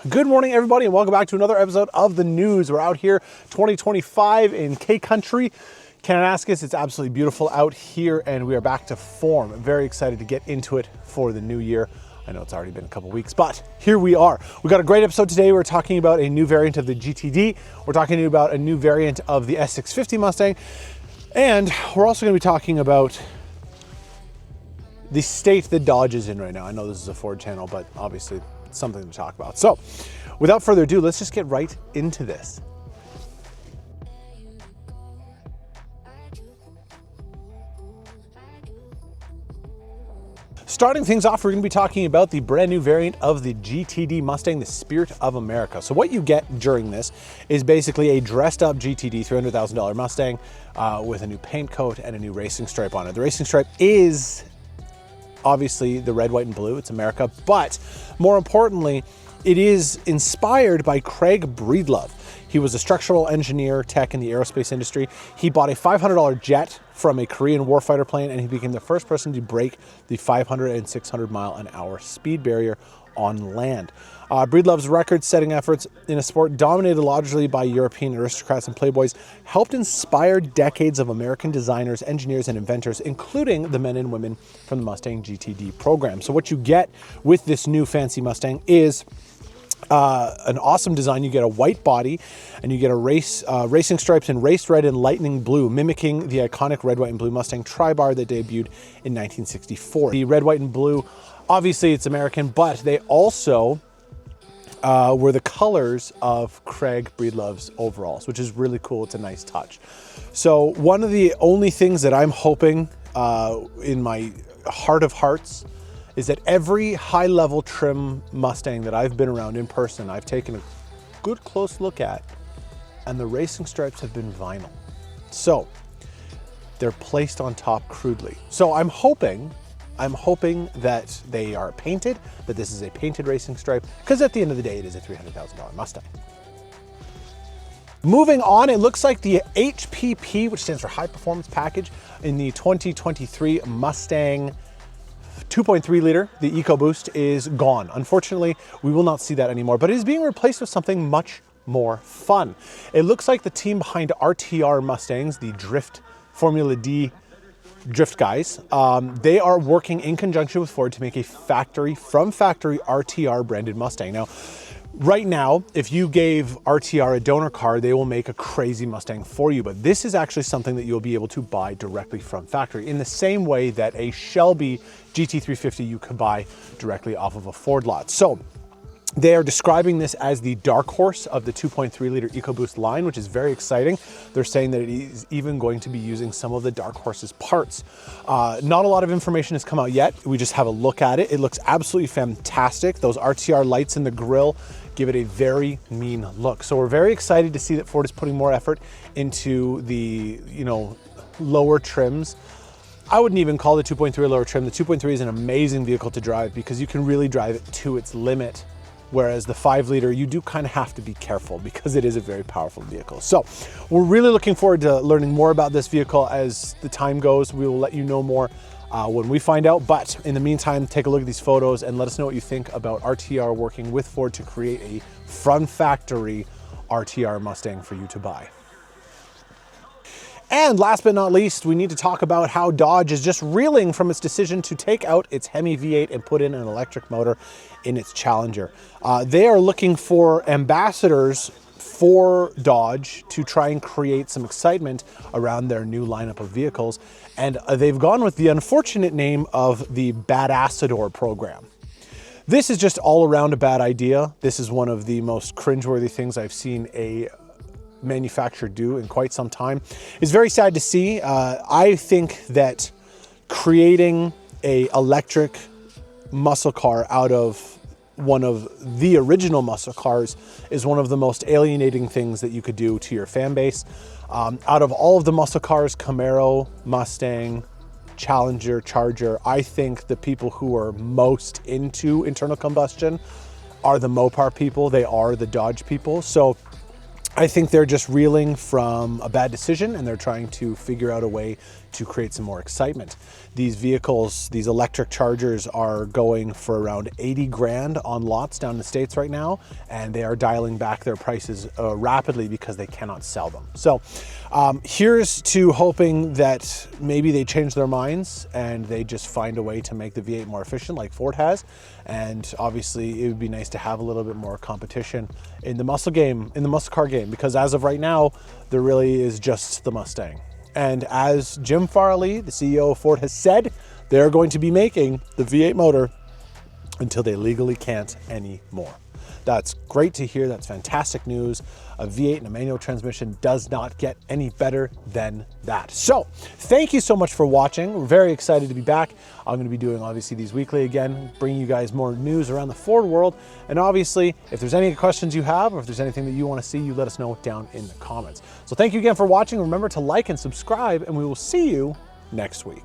Good morning, everybody, and welcome back to another episode of The News. We're out here 2025 in K-Country, Kananaskis. It's absolutely beautiful out here, and we are back to form. I'm very excited to get into it for the new year. I know it's already been a couple weeks, but here we are. We've got a great episode today. We're talking about a new variant of the GTD. We're talking to you about a new variant of the S650 Mustang. And we're also going to be talking about the state that Dodge is in right now. I know this is a Ford channel, but obviously it's something to talk about. So without further ado, let's just get right into this. Starting things off, we're going to be talking about the brand new variant of the GTD Mustang, the Spirit of America. So what you get during this is basically a dressed up GTD $300,000 Mustang with a new paint coat and a new racing stripe on it. The racing stripe is obviously the red, white, and blue. It's America, but more importantly, it is inspired by Craig Breedlove. He was a structural engineer tech in the aerospace industry. He bought a $500 jet from a Korean warfighter plane, and he became the first person to break the 500 and 600 mile an hour speed barrier on land. Breedlove's record-setting efforts in a sport dominated largely by European aristocrats and playboys helped inspire decades of American designers, engineers, and inventors, including the men and women from the Mustang GTD program. So what you get with this new fancy Mustang is an awesome design. You get a white body, and you get a racing stripes in race red and lightning blue, mimicking the iconic red, white, and blue Mustang Tri-Bar that debuted in 1964. The red, white, and blue, obviously it's American, but they also were the colors of Craig Breedlove's overalls, which is really cool. It's a nice touch. So one of the only things that I'm hoping in my heart of hearts is that every high-level trim Mustang that I've been around in person, I've taken a good close look at, and the racing stripes have been vinyl. So they're placed on top crudely. So I'm hoping that they are painted, that this is a painted racing stripe, because at the end of the day, it is a $300,000 Mustang. Moving on, it looks like the HPP, which stands for High Performance Package, in the 2023 Mustang 2.3 liter, the Ecoboost, is gone. Unfortunately, we will not see that anymore, but it is being replaced with something much more fun. It looks like the team behind RTR Mustangs, the Formula D drift guys, they are working in conjunction with Ford to make a factory RTR branded Mustang. Now, right now, if you gave RTR a donor car, they will make a crazy Mustang for you, but this is actually something that you'll be able to buy directly from factory in the same way that a Shelby GT350 you could buy directly off of a Ford lot. So they are describing this as the dark horse of the 2.3 liter EcoBoost line, which is very exciting. They're saying that it is even going to be using some of the dark horse's parts. Not a lot of information has come out yet. We just have a look at it. It looks absolutely fantastic. Those RTR lights in the grille give it a very mean look. So we're very excited to see that Ford is putting more effort into the, lower trims. I wouldn't even call the 2.3 a lower trim. The 2.3 is an amazing vehicle to drive because you can really drive it to its limit. Whereas the 5 liter, you do kind of have to be careful because it is a very powerful vehicle. So we're really looking forward to learning more about this vehicle as the time goes. We will let you know more when we find out. But in the meantime, take a look at these photos and let us know what you think about RTR working with Ford to create a from factory RTR Mustang for you to buy. And last but not least, we need to talk about how Dodge is just reeling from its decision to take out its Hemi V8 and put in an electric motor in its Challenger. They are looking for ambassadors for Dodge to try and create some excitement around their new lineup of vehicles. And they've gone with the unfortunate name of the Badassador program. This is just all around a bad idea. This is one of the most cringeworthy things I've seen a manufacturer do in quite some time. It's very sad to see. I think that creating a electric muscle car out of one of the original muscle cars is one of the most alienating things that you could do to your fan base. Out of all of the muscle cars, Camaro, Mustang, Challenger, Charger, I think the people who are most into internal combustion are the Mopar people. They are the Dodge people. So I think they're just reeling from a bad decision and they're trying to figure out a way to create some more excitement. These vehicles, these electric chargers are going for around 80 grand on lots down in the States right now, and they are dialing back their prices rapidly because they cannot sell them. So here's to hoping that maybe they change their minds and they just find a way to make the V8 more efficient like Ford has. And obviously it would be nice to have a little bit more competition in the muscle game, in the muscle car game, because as of right now, there really is just the Mustang. And as Jim Farley, the CEO of Ford, has said, they're going to be making the V8 motor until they legally can't anymore. That's great to hear. That's fantastic news. A V8 and a manual transmission does not get any better than that. So thank you so much for watching. We're very excited to be back. I'm going to be doing obviously these weekly again, bringing you guys more news around the Ford world. And obviously, if there's any questions you have, or if there's anything that you want to see, you let us know down in the comments. So thank you again for watching. Remember to like and subscribe, and we will see you next week.